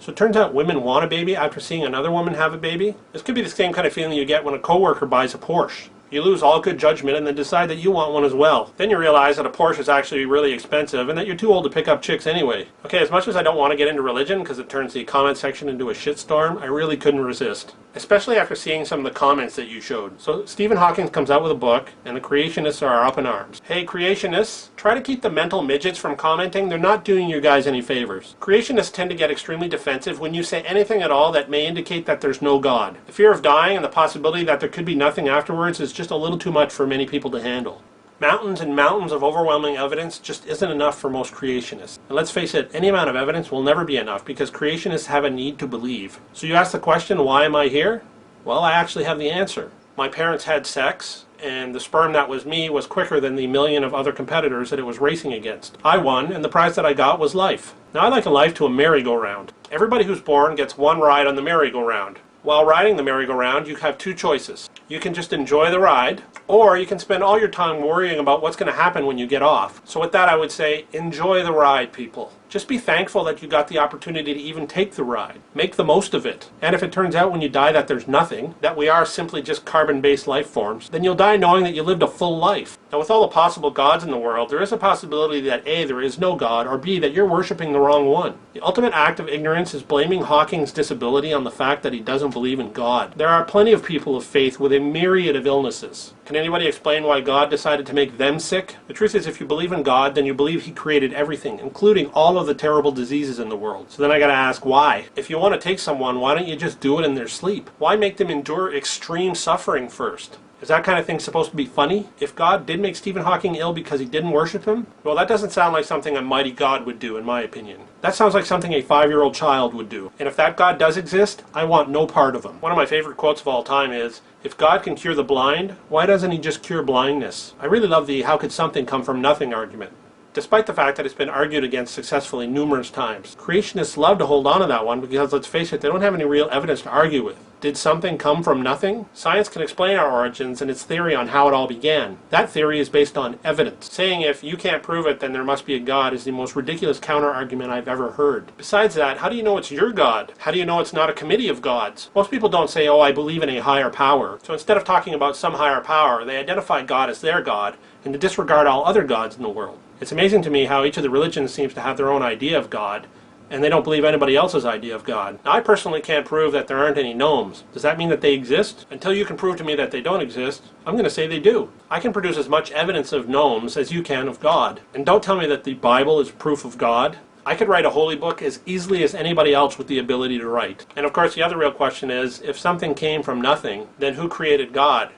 So it turns out women want a baby after seeing another woman have a baby. This could be the same kind of feeling you get when a coworker buys a Porsche. You lose all good judgment and then decide that you want one as well. Then you realize that a Porsche is actually really expensive and that you're too old to pick up chicks anyway. Okay, as much as I don't want to get into religion because it turns the comment section into a shitstorm, I really couldn't resist. Especially after seeing some of the comments that you showed. So Stephen Hawking comes out with a book and the creationists are up in arms. Hey creationists, try to keep the mental midgets from commenting. They're not doing you guys any favors. Creationists tend to get extremely defensive when you say anything at all that may indicate that there's no God. The fear of dying and the possibility that there could be nothing afterwards is just a little too much for many people to handle. Mountains and mountains of overwhelming evidence just isn't enough for most creationists. And let's face it, any amount of evidence will never be enough because creationists have a need to believe. So you ask the question, why am I here? Well, I actually have the answer. My parents had sex, and the sperm that was me was quicker than the million of other competitors that it was racing against. I won, and the prize that I got was life. Now I liken life to a merry-go-round. Everybody who's born gets one ride on the merry-go-round. While riding the merry-go-round, you have two choices. You can just enjoy the ride, or you can spend all your time worrying about what's going to happen when you get off. So with that, I would say, enjoy the ride, people. Just be thankful that you got the opportunity to even take the ride. Make the most of it. And if it turns out when you die that there's nothing, that we are simply just carbon-based life forms, then you'll die knowing that you lived a full life. Now with all the possible gods in the world, there is a possibility that A, there is no God, or B, that you're worshiping the wrong one. The ultimate act of ignorance is blaming Hawking's disability on the fact that he doesn't believe in God. There are plenty of people of faith with a myriad of illnesses. Can anybody explain why God decided to make them sick? The truth is, if you believe in God, then you believe He created everything, including all of the terrible diseases in the world. So then I gotta ask, why? If you want to take someone, why don't you just do it in their sleep? Why make them endure extreme suffering first? Is that kind of thing supposed to be funny? If God did make Stephen Hawking ill because he didn't worship him, well, that doesn't sound like something a mighty God would do, in my opinion. That sounds like something a 5-year-old child would do. And if that God does exist, I want no part of him. One of my favorite quotes of all time is, if God can cure the blind, why doesn't he just cure blindness? I really love the how could something come from nothing argument. Despite the fact that it's been argued against successfully numerous times. Creationists love to hold on to that one because, let's face it, they don't have any real evidence to argue with. Did something come from nothing? Science can explain our origins and its theory on how it all began. That theory is based on evidence. Saying if you can't prove it, then there must be a God is the most ridiculous counter-argument I've ever heard. Besides that, how do you know it's your God? How do you know it's not a committee of gods? Most people don't say, oh, I believe in a higher power. So instead of talking about some higher power, they identify God as their God and to disregard all other gods in the world. It's amazing to me how each of the religions seems to have their own idea of God, and they don't believe anybody else's idea of God. Now, I personally can't prove that there aren't any gnomes. Does that mean that they exist? Until you can prove to me that they don't exist, I'm going to say they do. I can produce as much evidence of gnomes as you can of God. And don't tell me that the Bible is proof of God. I could write a holy book as easily as anybody else with the ability to write. And of course, the other real question is, if something came from nothing, then who created God?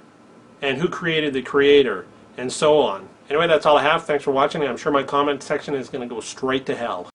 And who created the Creator? And so on. Anyway, that's all I have. Thanks for watching. I'm sure my comment section is going to go straight to hell.